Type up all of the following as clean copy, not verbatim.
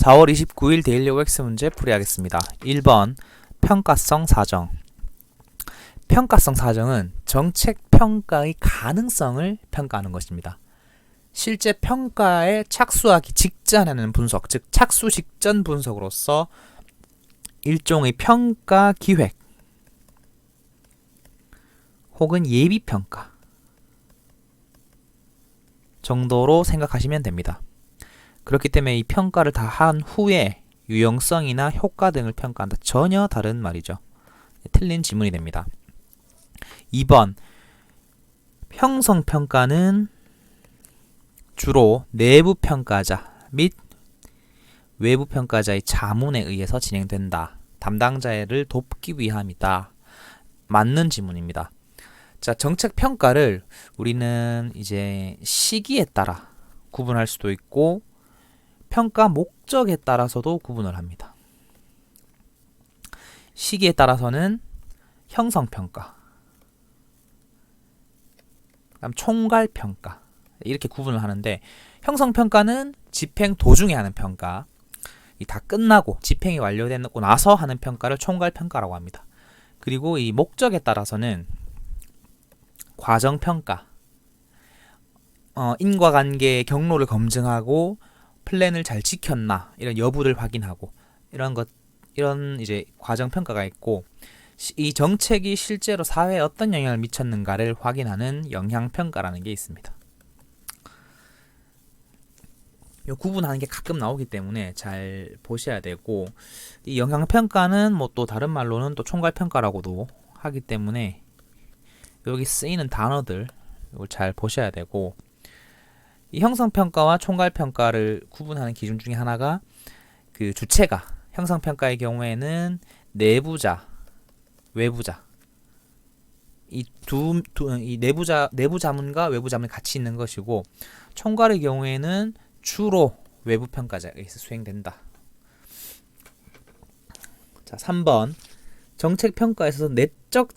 4월 29일 데일리 OX 문제 풀이하겠습니다. 1번 평가성 사정. 평가성 사정은 정책 평가의 가능성을 평가하는 것입니다. 실제 평가에 착수하기 직전에는 분석, 즉 착수 직전 분석으로서 일종의 평가 기획 혹은 예비 평가 정도로 생각하시면 됩니다. 그렇기 때문에 이 평가를 다 한 후에 유용성이나 효과 등을 평가한다. 전혀 다른 말이죠. 틀린 지문이 됩니다. 2번 형성평가는 주로 내부 평가자 및 외부 평가자의 자문에 의해서 진행된다. 담당자를 돕기 위함이다. 맞는 지문입니다. 자, 정책 평가를 우리는 이제 시기에 따라 구분할 수도 있고 평가 목적에 따라서도 구분을 합니다. 시기에 따라서는 형성평가, 그다음 총괄평가 이렇게 구분을 하는데 형성평가는 집행 도중에 하는 평가, 이 다 끝나고 집행이 완료되고 나서 하는 평가를 총괄평가라고 합니다. 그리고 이 목적에 따라서는 과정평가, 인과관계의 경로를 검증하고 플랜을 잘 지켰나 이런 여부를 확인하고 이런 이제 과정 평가가 있고 이 정책이 실제로 사회에 어떤 영향을 미쳤는가를 확인하는 영향 평가라는 게 있습니다. 요 구분하는 게 가끔 나오기 때문에 잘 보셔야 되고 이 영향 평가는 뭐 또 다른 말로는 또 총괄 평가라고도 하기 때문에 여기 쓰이는 단어들 이걸 잘 보셔야 되고 이 형성평가와 총괄평가를 구분하는 기준 중에 하나가 그 주체가 형성평가의 경우에는 내부자, 외부자 이 내부 자문과 외부 자문이 같이 있는 것이고 총괄의 경우에는 주로 외부 평가자에 의해서 수행된다. 자, 3번 정책 평가에 있어서 내적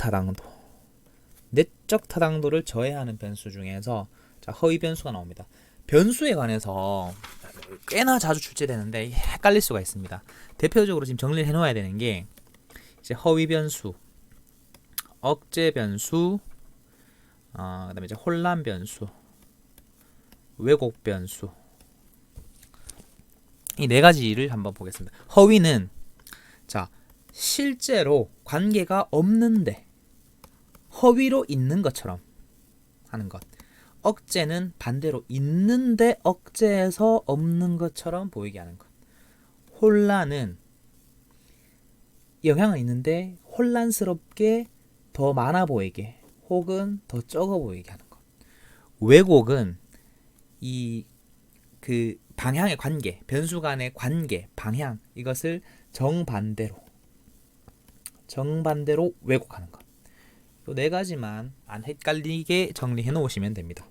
타당도를 저해하는 변수 중에서 자, 허위 변수가 나옵니다. 변수에 관해서 꽤나 자주 출제되는데 헷갈릴 수가 있습니다. 대표적으로 지금 정리를 해놓아야 되는 게 이제 허위 변수, 억제 변수, 그다음에 이제 혼란 변수, 왜곡 변수 이 네 가지를 한번 보겠습니다. 허위는 자 실제로 관계가 없는데 허위로 있는 것처럼 하는 것. 억제는 반대로 있는데 억제해서 없는 것처럼 보이게 하는 것. 혼란은 영향은 있는데 혼란스럽게 더 많아 보이게 혹은 더 적어 보이게 하는 것. 왜곡은 이 그 방향의 관계, 변수 간의 관계, 방향 이것을 정반대로 왜곡하는 것. 이 네 가지만 안 헷갈리게 정리해 놓으시면 됩니다.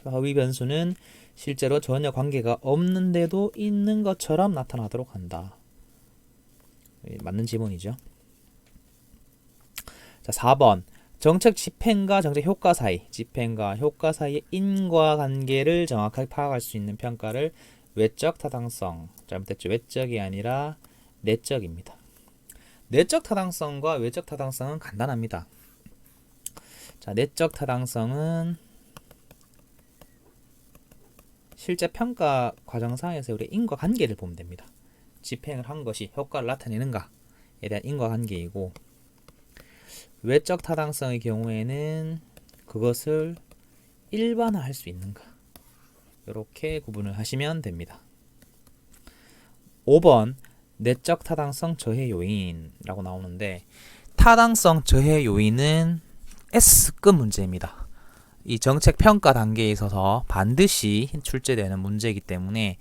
허위 변수는 실제로 전혀 관계가 없는데도 있는 것처럼 나타나도록 한다. 맞는 지문이죠. 자, 4번 정책 집행과 정책 효과 사이, 집행과 효과 사이의 인과관계를 정확하게 파악할 수 있는 평가를 외적 타당성, 잘못됐죠. 외적이 아니라 내적입니다. 내적 타당성과 외적 타당성은 간단합니다. 자, 내적 타당성은 실제 평가 과정상에서 우리 인과관계를 보면 됩니다. 집행을 한 것이 효과를 나타내는가에 대한 인과관계이고 외적 타당성의 경우에는 그것을 일반화할 수 있는가 이렇게 구분을 하시면 됩니다. 5번 내적 타당성 저해 요인이라고 나오는데 타당성 저해 요인은 S급 문제입니다. 이 정책 평가 단계에 있어서 반드시 출제되는 문제이기 때문에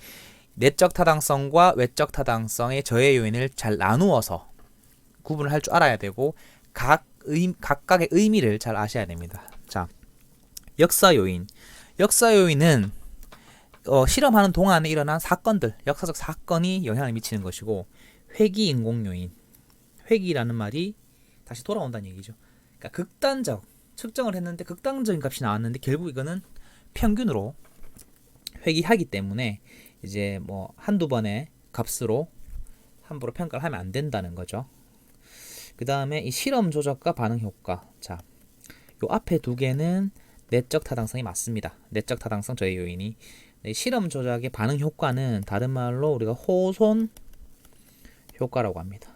내적 타당성과 외적 타당성의 저해 요인을 잘 나누어서 구분을 할 줄 알아야 되고 각각의 의미를 잘 아셔야 됩니다. 자, 역사 요인. 역사 요인은 실험하는 동안에 일어난 사건들, 역사적 사건이 영향을 미치는 것이고 회귀 인공 요인. 회귀라는 말이 다시 돌아온다는 얘기죠. 그러니까 극단적 측정을 했는데 극단적인 값이 나왔는데 결국 이거는 평균으로 회귀하기 때문에 이제 뭐 한두 번의 값으로 함부로 평가를 하면 안 된다는 거죠. 그 다음에 이 실험 조작과 반응 효과. 자, 요 앞에 두 개는 내적 타당성이 맞습니다. 내적 타당성 저해 요인이. 네, 실험 조작의 반응 효과는 다른 말로 우리가 호손 효과라고 합니다.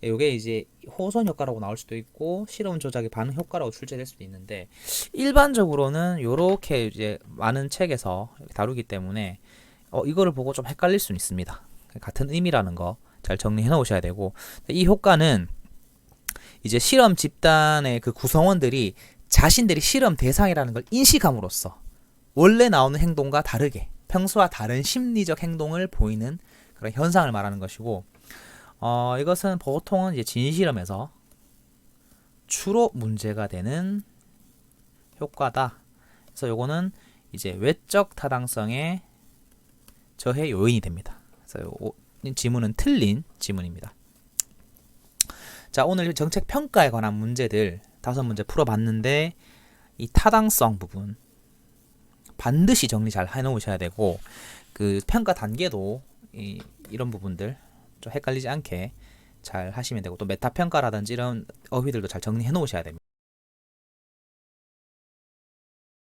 이게 이제 호손 효과라고 나올 수도 있고 실험 조작의 반응 효과라고 출제될 수도 있는데 일반적으로는 이렇게 이제 많은 책에서 다루기 때문에 이거를 보고 좀 헷갈릴 수는 있습니다. 같은 의미라는 거 잘 정리해 놓으셔야 되고 이 효과는 이제 실험 집단의 그 구성원들이 자신들이 실험 대상이라는 걸 인식함으로써 원래 나오는 행동과 다르게 평소와 다른 심리적 행동을 보이는 그런 현상을 말하는 것이고 이것은 보통은 이제 진실험에서 주로 문제가 되는 효과다. 그래서 요거는 이제 외적 타당성의 저해 요인이 됩니다. 그래서 이 지문은 틀린 지문입니다. 자, 오늘 정책 평가에 관한 문제들 5문제 풀어봤는데 이 타당성 부분 반드시 정리 잘 해놓으셔야 되고 그 평가 단계도 이런 부분들 좀 헷갈리지 않게 잘 하시면 되고 또 메타 평가라든지 이런 어휘들도 잘 정리해 놓으셔야 됩니다.